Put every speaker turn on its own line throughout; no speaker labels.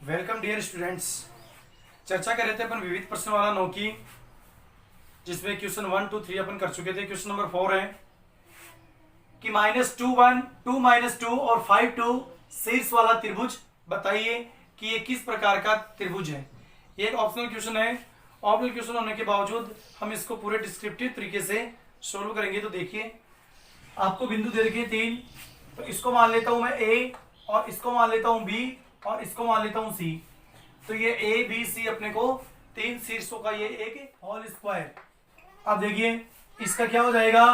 Welcome dear students. चर्चा कर रहे थे अपन विविध प्रश्न वाला 9 की, जिसमें क्वेश्चन 1, 2, 3 अपन कर चुके थे। क्वेश्चन नंबर 4 है कि -2, 1, 2, -2 और 5, 2 शीर्ष वाला त्रिभुज बताइए कि ये किस प्रकार का त्रिभुज है। ये एक ऑप्शनल क्वेश्चन है। ऑप्शनल क्वेश्चन होने के बावजूद हम इसको पूरे डिस्क्रिप्टिव तरीके से सोल्व करेंगे। तो देखिए, आपको बिंदु दे रखे 3, तो इसको मान लेता हूं मैं ए, और इसको मान लेता हूं बी, और इसको मान लेता हूं सी। तो ये ए बी सी अपने को 3 शीर्षों का ये एक होल स्क्वायर। अब देखिए इसका क्या हो जाएगा,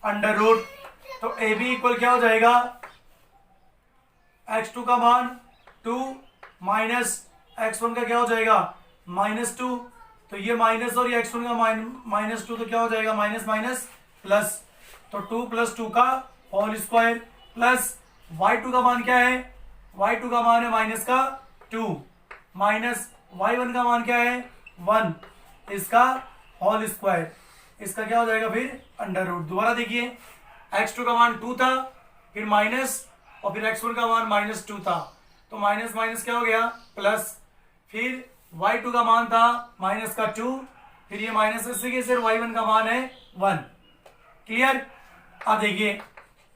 अंडर रूट। तो ए बी इक्वल क्या हो जाएगा, x2 का मान 2 माइनस x1 का क्या हो जाएगा -2। तो ये माइनस और ये x1 का -2, तो क्या हो जाएगा माइनस माइनस प्लस। तो 2 + 2 का होल स्क्वायर प्लस y2 का मान क्या है, y2 का मान है -2 माइनस y1 का मान क्या है 1, इसका होल स्क्वायर। इसका क्या हो जाएगा फिर अंडर रूट। दोबारा देखिए, x2 का मान 2 था, फिर माइनस, और फिर x1 का मान -2 था, तो माइनस माइनस क्या हो गया प्लस। फिर y2 का मान था -2, फिर ये माइनस इसी के सिर्फ y1 का मान है 1। क्लियर। अब देखिए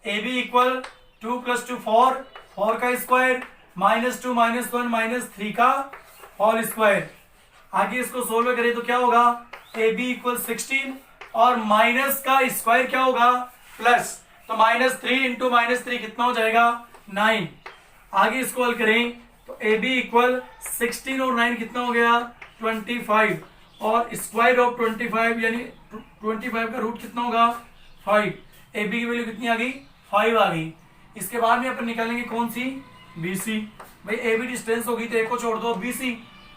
ए बी इक्वल 2 + 2 4, 4 का स्क्वायर -2 -1 -3 का होल स्क्वायर। आगे इसको सोल्व करें तो क्या होगा, ए बी इक्वल 16, और माइनस का स्क्वायर क्या होगा प्लस। तो -3 × -3 कितना हो जाएगा 9। आगे इसको हल करें तो ए बी इक्वल 16 और 9 कितना हो गया 25, और स्क्वायर ऑफ 25 यानी 25 का रूट कितना होगा 5। ए बी की वैल्यू कितनी आ गई 5 आ गई। इसके बाद में अपन निकालेंगे कौन सी, बी सी। भाई ए बी डिस्टेंस होगी तो एक को छोड़ दो, बी सी।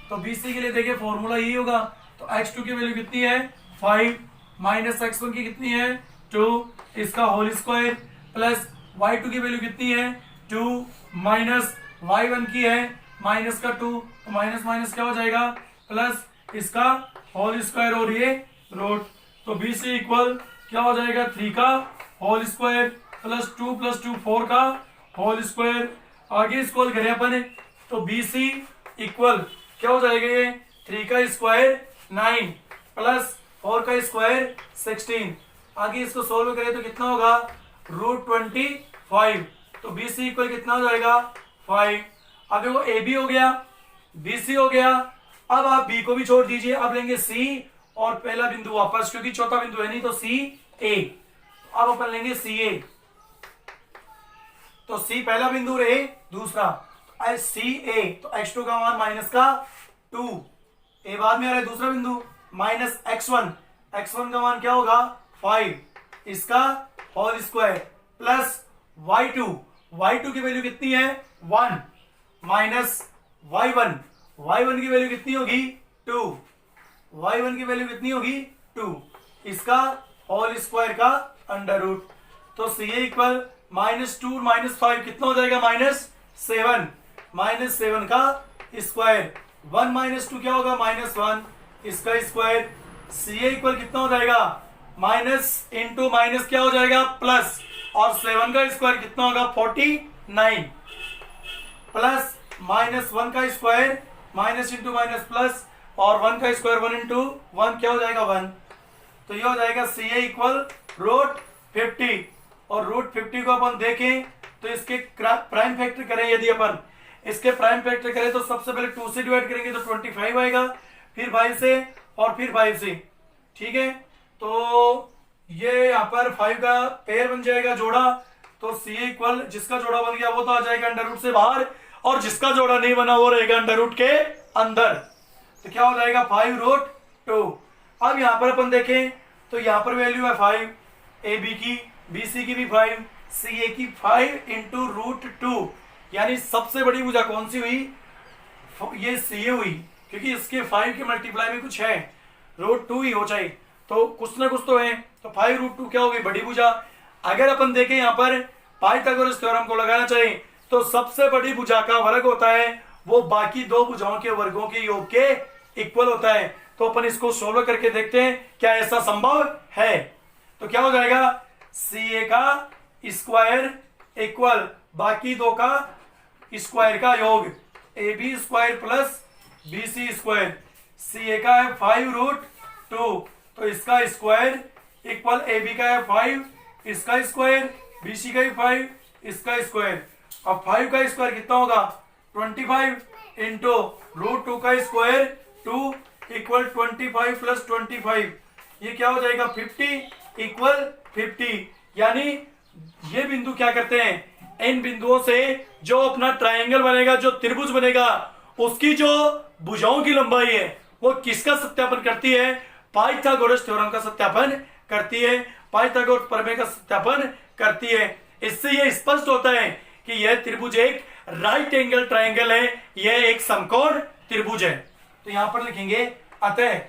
तो बी सी के लिए देखिए फॉर्मूला यही होगा। तो x2 की वैल्यू कितनी है 5 माइनस x1 की कितनी है 2, इसका होल स्क्वायर प्लस y2 की वैल्यू कितनी है 2 माइनस y1 की है -2, तो माइनस माइनस क्या हो जाएगा प्लस, इसका होल स्क्वायर और ये रूट। तो बी सी इक्वल क्या हो जाएगा 3 का होल स्क्वायर प्लस 2 + 2 4 का होल स्क्वायर। आगे इसको हल करें अपन तो बी सी इक्वल क्या हो जाएगा, ये 3 का स्क्वायर 9 प्लस 4 का स्क्वायर 16। आगे इसको सोल्व करें तो कितना होगा √25। तो बी सी इक्वल कितना हो जाएगा 5। अब वो ए बी हो गया, बी सी हो गया। अब आप बी को भी छोड़ दीजिए, अब लेंगे सी और पहला बिंदु वापस, क्योंकि चौथा बिंदु है नहीं, तो सी ए। अब अपन लेंगे सी ए। तो सी पहला बिंदु रहे, दूसरा सी ए। तो x2 का मान -2, ए बाद में आ रहा है दूसरा बिंदु -x1, x1 का मान क्या होगा 5, इसका whole square plus y2, y2 की वैल्यू कितनी है 1 माइनस y1, y1 की वैल्यू कितनी होगी 2, y1 की वैल्यू कितनी होगी 2, इसका होल स्क्वायर का अंडर रूट। तो सी ए इक्वल -2 -5 कितना हो जाएगा -7, -7 का स्क्वायर 1 - 2 क्या होगा -1, इसका स्क्वायर। सी ए इक्वल कितना हो जाएगा माइनस इंटू माइनस क्या हो जाएगा प्लस, और 7 का स्क्वायर कितना होगा 49 प्लस -1 का square minus into minus plus, और 1 का स्क्वायर 1 × 1 क्या हो जाएगा 1। तो ये हो जाएगा सी ए इक्वल √50, और √50 को अपन देखें तो इसके प्राइम फैक्टर करें, यदि अपन इसके प्राइम फैक्टर करें तो सबसे पहले 2 से डिवाइड करेंगे तो 25 आएगा, फिर 5 से, और फिर 5 से। ठीक है, तो ये यहाँ पर 5 का पेयर बन जाएगा जोड़ा। तो सी इक्वल जिसका जोड़ा बन गया वो तो आ जाएगा अंडर रूट से बाहर, और जिसका जोड़ा नहीं बना वो रहेगा अंडर रूट के अंदर। तो क्या हो जाएगा 5√2। अब यहाँ पर अपन देखें तो यहाँ पर वैल्यू है 5 ए बी की, बी सी की भी 5, सी ए की 5 × √2, यानी सबसे बड़ी भुजा कौन सी हुई, ये सी ए हुई, क्योंकि इसके 5 के मल्टीप्लाई में कुछ है, √2 ही हो चाहे, तो कुछ ना कुछ तो है। तो 5√2 क्या हो गई बड़ी भुजा। अगर अपन देखें यहाँ पर पाइथागोरस थ्योरम को लगाना चाहे तो सबसे बड़ी भुजा का वर्ग होता है वो बाकी दो भुजाओं के वर्गों के योग के इक्वल होता है। तो अपन इसको सोल्व करके देखते हैं क्या ऐसा संभव है। तो क्या हो जाएगा सी ए का स्क्वायर इक्वल बाकी दो का स्क्वायर का योग, AB square plus BC square, CA का है 5√2, तो इसका स्क्वायर इक्वल AB का है 5, इसका स्क्वायर, BC का ही 5, इसका स्क्वायर। अब 5 का स्क्वायर कितना होगा 25 इंटू √2 का स्क्वायर 2 इक्वल 25 प्लस 25, ये क्या हो जाएगा 50 इक्वल 50। यानी ये बिंदु क्या करते हैं, इन बिंदुओं से जो अपना ट्रायंगल बनेगा, जो त्रिभुज बनेगा, उसकी जो भुजाओं की लंबाई है वो किसका सत्यापन करती है, पाइथागोरस थ्योरम का सत्यापन करती है, पाइथागोरस प्रमेय का सत्यापन करती है। इससे यह स्पष्ट होता है कि यह त्रिभुज एक राइट एंगल ट्रायंगल है, यह एक समकोण त्रिभुज है। तो यहां पर लिखेंगे अतः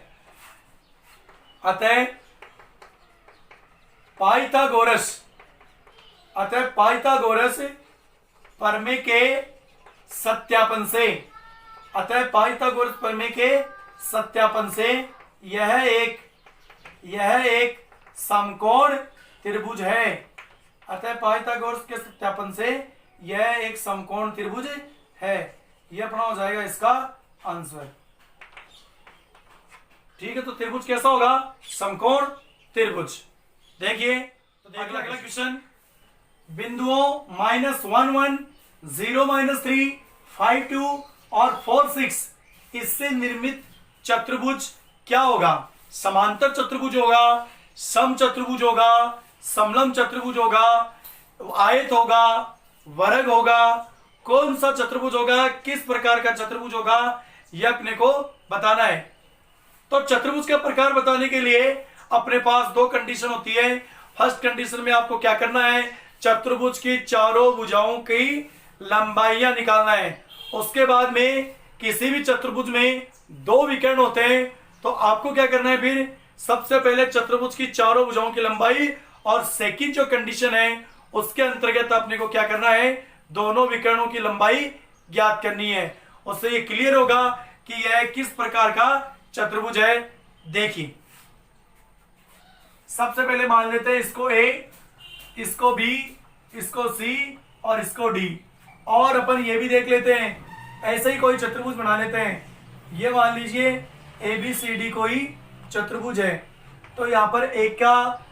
पाइथागोरस प्रमेय के सत्यापन से, पाइथागोरस प्रमेय के सत्यापन से यह एक समकोण त्रिभुज है। पाइथागोरस के सत्यापन से यह एक समकोण त्रिभुज है। यह अपना हो जाएगा इसका आंसर। ठीक है, तो त्रिभुज कैसा होगा, समकोण त्रिभुज। देखिए तो अगला क्वेश्चन, बिंदुओं -1 1, 0 -3, 5 2 और 4 6 इससे निर्मित चतुर्भुज क्या होगा। समांतर चतुर्भुज होगा, सम चतुर्भुज होगा, समलंब चतुर्भुज होगा, आयत होगा, वर्ग होगा, कौन सा चतुर्भुज होगा, किस प्रकार का चतुर्भुज होगा, यह अपने को बताना है। तो चतुर्भुज का प्रकार बताने के लिए अपने पास दो कंडीशन होती है। फर्स्ट कंडीशन में आपको क्या करना है, चतुर्भुज की चारों भुजाओं की लंबाइयां निकालना है। उसके बाद में किसी भी चतुर्भुज में दो विकर्ण होते हैं, तो आपको क्या करना है, फिर सबसे पहले चतुर्भुज की चारों भुजाओं की लंबाई और सेकंड जो कंडीशन है उसके अंतर्गत अपने को क्या करना है, दोनों विकर्णों की लंबाई ज्ञात करनी है। उससे ये क्लियर होगा कि यह किस प्रकार का चतुर्भुज है। देखिए सबसे पहले मान लेते हैं इसको A, इसको B, इसको C और इसको D। और अपन ये भी देख लेते हैं, ऐसे ही कोई चतुर्भुज बना लेते हैं। ये मान लीजिए ABCD कोई चतुर्भुज है। तो यहाँ पर A का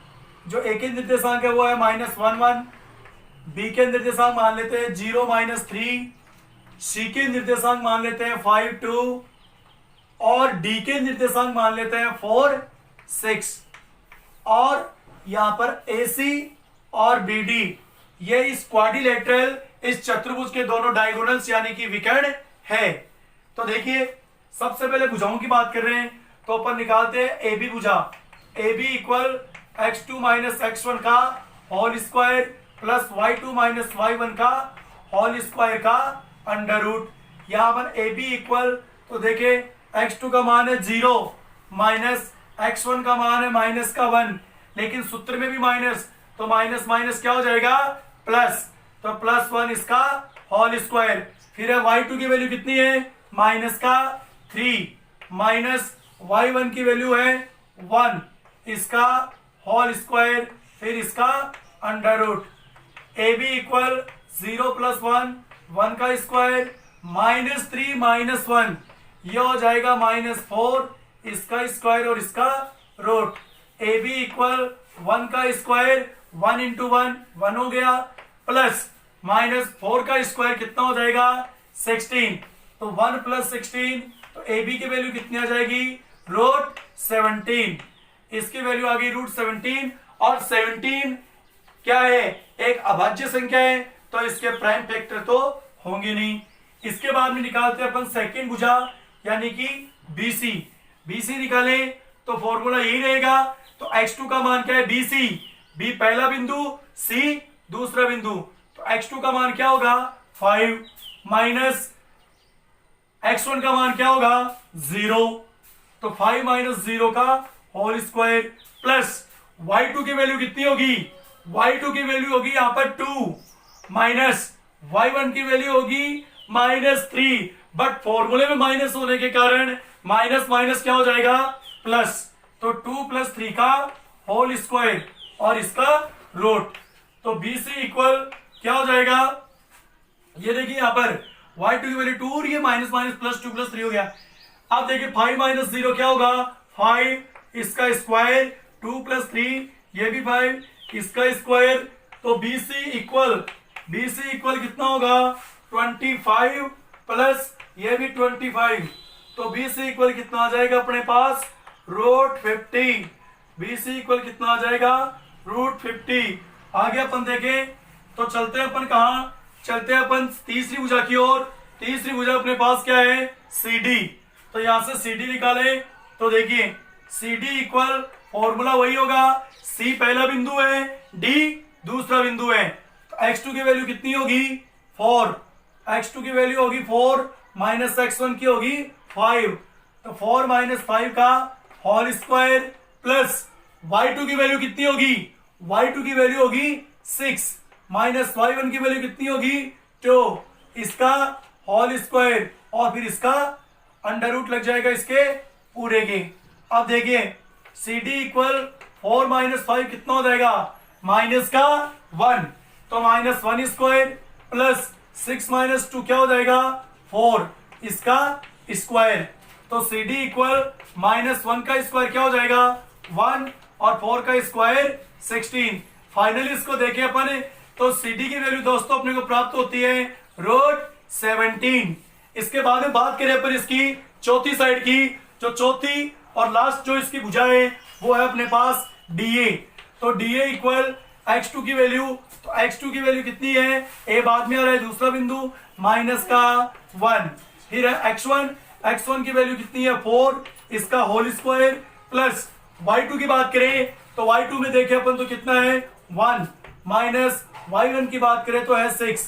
जो A के निर्देशांक है वो है -1 1, B के निर्देशांक मान लेते हैं 0 -3, C के निर्देशांक मान लेते हैं 5 2 और D के निर्देशांक मान लेते हैं 4 6। और यहां पर AC और BD ये इस क्वाड्रिलेटरल, इस चतुर्भुज के दोनों डायगोनल्स यानी कि विकर्ण है। तो देखिए सबसे पहले भुजाओं की बात कर रहे हैं, तो अपन निकालते हैं AB भुजा। AB इक्वल x2 - x1 का whole square plus y2 - y1 का होल स्क्वायर का अंडर रूट। यहां पर AB इक्वल, तो देखिए x2 का मान है 0 माइनस x1 का मान है -1, लेकिन सूत्र में भी माइनस, तो माइनस माइनस क्या हो जाएगा प्लस, तो +1 इसका होल स्क्वायर। फिर है y2 की वैल्यू कितनी है -3 माइनस y1 की वैल्यू है 1, इसका होल स्क्वायर, फिर इसका अंडर रूट। AB इक्वल 0 + 1 1 का स्क्वायर -3 -1, ये हो जाएगा -4, इसका स्क्वायर और इसका रूट। AB इक्वल 1 का स्क्वायर 1 × 1 1 हो गया, प्लस -4 का स्क्वायर कितना हो जाएगा 16, तो 1 + 16, तो AB की वैल्यू कितनी आ जाएगी √17, इसकी वैल्यू आ गई √17। और 17 क्या है, एक अभाज्य संख्या है, तो इसके प्राइम फैक्टर तो होंगे नहीं। इसके बाद में निकालते हैं अपन सेकंड भुजा यानी कि BC निकालें तो फॉर्मूला यही रहेगा। तो x2 का मान क्या है BC, B पहला बिंदु, C दूसरा बिंदु, तो x2 का मान क्या होगा 5 माइनस x1 का मान क्या होगा 0, तो 5 - 0 का होल स्क्वायर प्लस y2 की वैल्यू कितनी होगी, y2 की वैल्यू होगी यहां पर 2 माइनस y1 की वैल्यू होगी -3, बट फॉर्मूले में माइनस होने के कारण माइनस माइनस क्या हो जाएगा प्लस, तो 2 + 3 का होल स्क्वायर और इसका रूट। तो BC इक्वल क्या हो जाएगा, ये देखिए यहां पर y2 की वैल्यू 2 और ये माइनस माइनस प्लस 2 प्लस 3 हो गया। अब देखिए 5 माइनस 0 क्या होगा 5, इसका स्क्वायर 2 प्लस 3 ये भी 5, इसका स्क्वायर। तो BC इक्वल कितना होगा 25 प्लस ये भी 25। तो BC इक्वल कितना आ जाएगा अपने पास √50। BC इक्वल कितना आ जाएगा √50। आगे अपन देखें तो चलते हैं अपन कहा, चलते हैं अपन तीसरी भुजा की ओर। तीसरी भुजा अपने पास क्या है CD। तो यहां से CD निकाले तो देखिए CD इक्वल फॉर्मूला वही होगा, C पहला बिंदु है, D दूसरा बिंदु है। तो x2 की वैल्यू कितनी होगी 4, x2 की वैल्यू होगी 4 माइनस x1 की होगी 5। तो 4 माइनस 5 का होल स्क्वायर प्लस y2 की वैल्यू कितनी होगी, y2 की वैल्यू होगी 6 माइनस y1 की वैल्यू कितनी होगी 2, इसका होल स्क्वायर और फिर इसका अंडर रूट लग जाएगा इसके पूरे के। अब देखिए CD इक्वल 4 माइनस 5 कितना हो जाएगा माइनस का 1, तो माइनस 1 स्क्वायर प्लस 6 माइनस 2 क्या हो जाएगा 4, इसका स्क्वायर। तो CD इक्वल माइनस 1 का स्क्वायर क्या हो जाएगा 1 और 4 का स्क्वायर 16। फाइनली इसको देखें अपन तो CD की वैल्यू दोस्तों अपने को प्राप्त होती है √17। इसके बाद में बात करें अपन इसकी चौथी साइड की, जो चौथी और लास्ट जो इसकी भुजा है वो है अपने पास DA। तो DA इक्वल x2 की वैल्यू, तो x2 की वैल्यू कितनी है ए बाद में आ रहा है दूसरा बिंदु माइनस का 1, फिर है x1 की वैल्यू कितनी है 4, इसका होल स्क्वायर प्लस y2 की बात करें तो y2 में देखें अपन तो कितना है 1 माइनस y1 की बात करें तो है 6,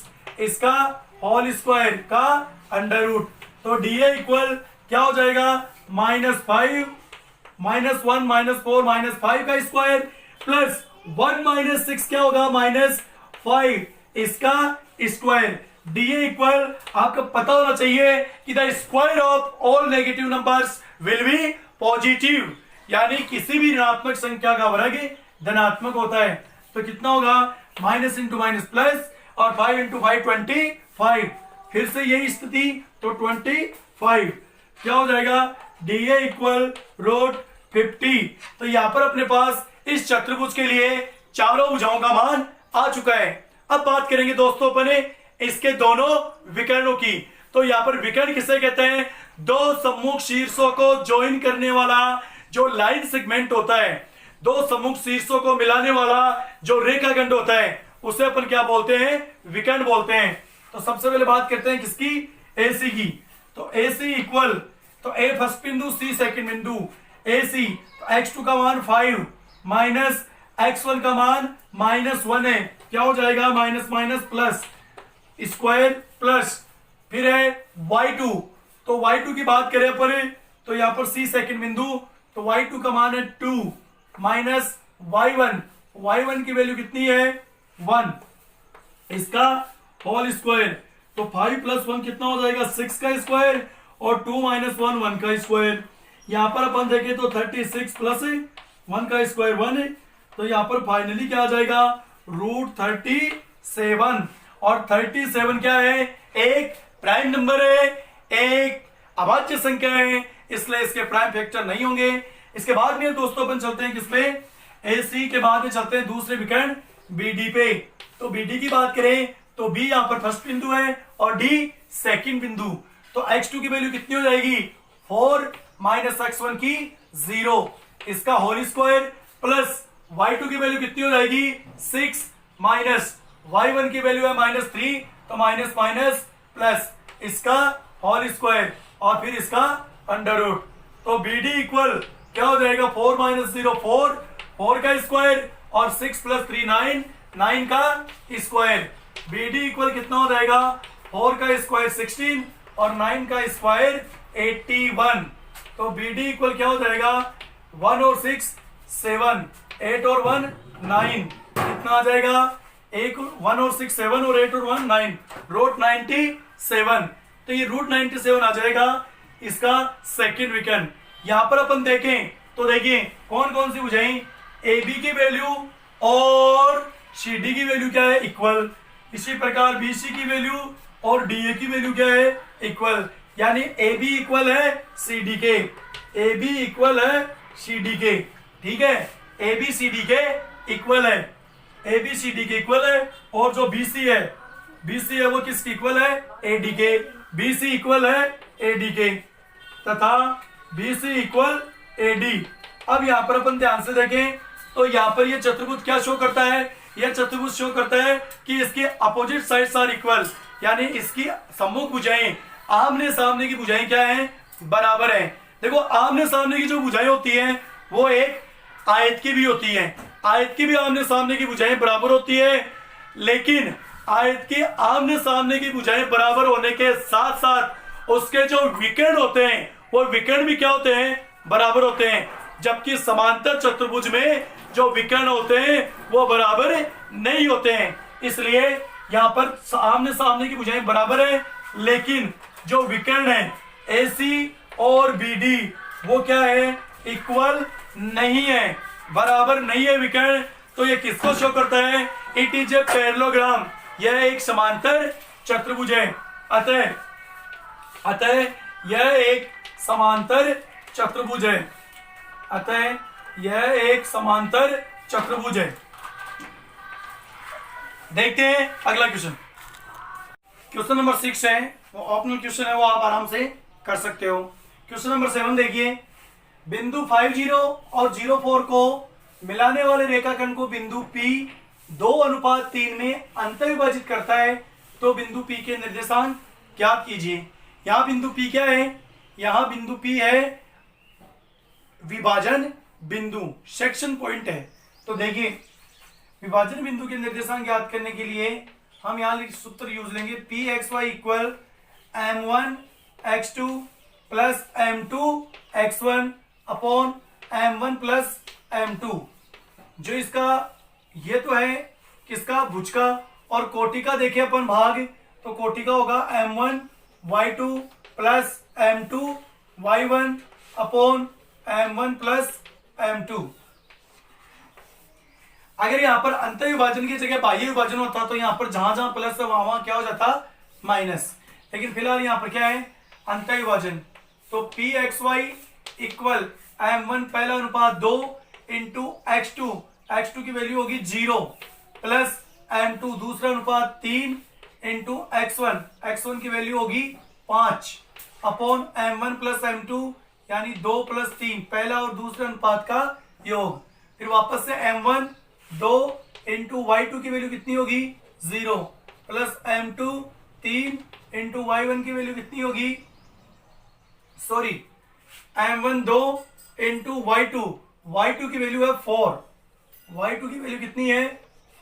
इसका होल स्क्वायर का अंडर रूट। तो DA इक्वल क्या हो जाएगा -5 -1 -4 -5 का स्क्वायर प्लस 1 - 6 क्या होगा -5 इसका स्क्वायर। DA इक्वल आपको पता होना चाहिए कि the square of all negative numbers will be positive, यानी किसी भी ऋणात्मक संख्या का वर्ग धनात्मक होता है। तो कितना होगा माइनस इंटू माइनस प्लस और 5 इंटू 5 25, फिर से यही स्थिति तो 25 क्या हो जाएगा DA इक्वल √50। तो यहां पर अपने पास इस चतुर्भुज के लिए चारों भुजाओं का मान आ चुका है। अब बात करेंगे दोस्तों अपने इसके दोनों विकर्णों की। तो यहां पर विकर्ण किसे कहते हैं, दो सम्मुख शीर्षों को ज्वाइन करने वाला जो लाइन सेगमेंट होता है, दो सम्मुख शीर्षों को मिलाने वाला जो रेखाखंड होता है उसे अपन क्या बोलते हैं विकर्ण बोलते हैं। तो सबसे पहले बात करते हैं किसकी AC की। तो AC इक्वल तो A फर्स्ट बिंदु C सेकंड बिंदु AC, तो x2 का मान 5 माइनस x1 का मान -1 है, क्या हो जाएगा minus minus plus square plus फिर है y2। तो y2 की बात करें पर तो यहां पर C सेकंड बिंदु, तो y2 का मान है 2 माइनस y1 की वैल्यू कितनी है 1, इसका होल स्क्वायर। तो 5 + 1 कितना हो जाएगा 6 का स्क्वायर और 2 - 1 1 का स्क्वायर। यहां पर अपन देखें तो 36 + 1 का स्क्वायर 1 है। तो यहां पर फाइनली क्या आ जाएगा √37। और 37 क्या है एक प्राइम नंबर है, एक अभाज्य संख्या है, इसलिए इसके प्राइम फैक्टर नहीं होंगे। इसके बाद में दोस्तों अपन चलते हैं किसपे AC के बाद में चलते हैं दूसरे विकर्ण BD पे। तो BD की बात करें तो B यहां पर फर्स्ट बिंदु है और D सेकंड बिंदु। तो x2 की वैल्यू कितनी हो जाएगी 4 माइनस x1 की 0, इसका होल स्क्वायर प्लस y2 की वैल्यू कितनी हो जाएगी 6 माइनस y1 की वैल्यू है -3, तो माइनस माइनस प्लस इसका होल स्क्वायर और फिर इसका अंडर रूट। तो BD इक्वल क्या हो जाएगा 4 - 0 4 का स्क्वायर और 6 + 3 9 का स्क्वायर। BD इक्वल कितना हो जाएगा 4 का स्क्वायर 16 और 9 का स्क्वायर 81। तो BD इक्वल क्या हो जाएगा 1 और 6 7, 8 और 1 9, कितना आ जाएगा 1 और 6 7 और 8 और 1 9, √97। तो ये √97 आ जाएगा इसका सेकंड विकर्ण। यहां पर अपन देखें तो देखिए कौन कौन सी भुजाएं AB की वैल्यू और CD की वैल्यू क्या है इक्वल, इसी प्रकार BC की वैल्यू और डी ए की वैल्यू क्या है, इक्वल, यानी ए बी इक्वल है सी डी के, ए बी इक्वल है सी डी के, ठीक है, ए बी सी डी के इक्वल है, ए बी सी डी के इक्वल है, और जो बी सी है वो किसकी इक्वल है, ए डी के, बी सी इक्वल है ए डी के तथा B C equal A D. अब यहां पर अपन ध्यान से देखें तो यहां पर ये चतुर्भुज क्या शो करता है, यह चतुर्भुज शो करता है कि इसके अपोजिट साइड्स आर इक्वल, यानी इसकी सम्मुख भुजाएं, आमने सामने की भुजाएं क्या हैं, बराबर हैं। देखो आमने सामने की जो भुजाएं होती हैं वो एक आयत की भी होती है, आयत की भी आमने सामने की भुजाएं बराबर होती है, लेकिन आयत की आमने सामने की भुजाएं बराबर होने के साथ साथ उसके जो विकर्ण होते हैं वो विकर्ण भी क्या होते हैं, बराबर होते हैं, जबकि समांतर चतुर्भुज में जो विकर्ण होते हैं वो बराबर नहीं होते हैं। इसलिए यहां पर आमने सामने की भुजाएं बराबर है, लेकिन जो विकर्ण है AC और BD वो क्या है, इक्वल नहीं है, बराबर नहीं है विकर्ण। तो ये किसको शो करता है, इट इज ए पैरेललोग्राम, यह एक समांतर चतुर्भुज है, अतः यह एक समांतर चतुर्भुज है, अतः यह एक समांतर चतुर्भुज है। देखते हैं अगला क्वेश्चन, क्वेश्चन नंबर 6 है, वो ऑप्शनल क्वेश्चन है, वो आप आराम से कर सकते हो। क्वेश्चन नंबर 7 देखिए, बिंदु 50 और 04 को मिलाने वाले रेखाखंड को बिंदु P 2:3 में अंतर्विभाजित करता है, तो बिंदु P के निर्देशांक ज्ञात कीजिए। यहां बिंदु P क्या है, यहां बिंदु P है विभाजन बिंदु, सेक्शन पॉइंट है। तो देखिए विभाजन बिंदु के निर्देशांक ज्ञात करने के लिए हम यहां सूत्र यूज लेंगे, P X Y equal m1 x2 plus m2 x1 upon m1 plus m2। जो इसका ये तो है किसका, भुज का, और कोटि का देखें अपन भाग, तो कोटि का होगा m1 y2 plus m2 y1 upon m1 plus m2। अगर यहां पर अंतर विभाजन की जगह बाह्य विभाजन होता तो यहां पर जहां जहां प्लस है वहां क्या हो जाता, माइनस, लेकिन फिलहाल यहां पर क्या है, अंतर विभाजन। तो P X Y equal m1 पहला अनुपात 2 इंटू x2 की वैल्यू होगी 0 प्लस m2 दूसरा अनुपात 3 इंटू x1 की वैल्यू होगी 5 अपॉन m1 प्लस m2 यानी 2 प्लस 3 पहला और दूसरे अनुपात का योग। फिर वापस से m1 2 इंटू y2 की वैल्यू कितनी होगी 0 प्लस m2 3 इंटू y1 की वैल्यू कितनी होगी, सॉरी m1 2 इंटू y2 की वैल्यू है 4, y2 की वैल्यू कितनी है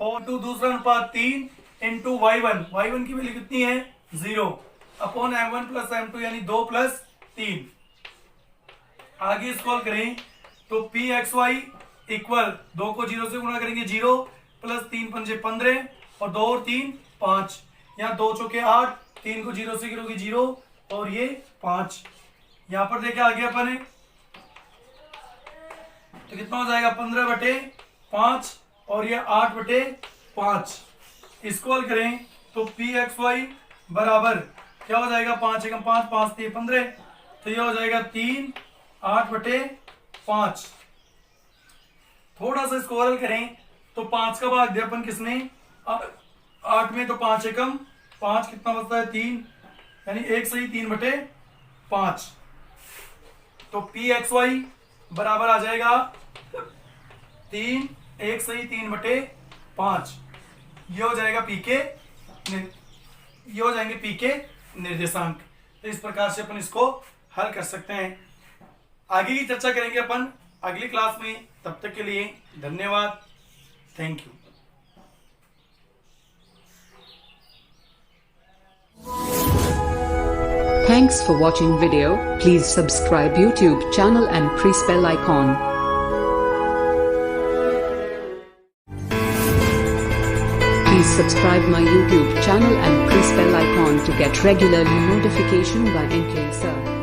4 टू दूसरा अनुपात 3 इंटू y1 की वैल्यू कितनी है 0 अपॉन m1 प्लस m2 यानी 2 प्लस 3। आगे स्क्रॉल करें तो पी एक्स वाई इक्वल 2 को 0 से गुणा करेंगे 0 प्लस 3 पंजे 15 और 2 और 3 5, यहाँ 2 चौके 8, 3 को 0 से गिरोगे 0 और ये 5। यहाँ पर देखे आगे अपन तो कितना हो जाएगा 15/5 और ये 8/5। स्क्रॉल करें तो पी एक्स वाई बराबर क्या हो जाएगा 5 एकम 5 5 3 15, तो ये हो जाएगा 3 8/5। थोड़ा सा स्क्रॉल करें तो 5 का भाग दिया अपन किसने 8 में, तो 5 एकम 5 कितना बचता है 3, यानी 1 सही 3/5। तो पी एक्स वाई बराबर आ जाएगा 3 1 सही 3/5। ये हो जाएगा पी के, ये हो जाएंगे पी के निर्देशांक। तो इस प्रकार से अपन इसको हल कर सकते हैं। आगे की चर्चा करेंगे अपन अगली क्लास में, तब तक के लिए धन्यवाद, thank you.
Thanks for watching video. Please subscribe YouTube channel and press bell icon. Please subscribe my YouTube channel and press bell icon to get regular notification by NK Sir.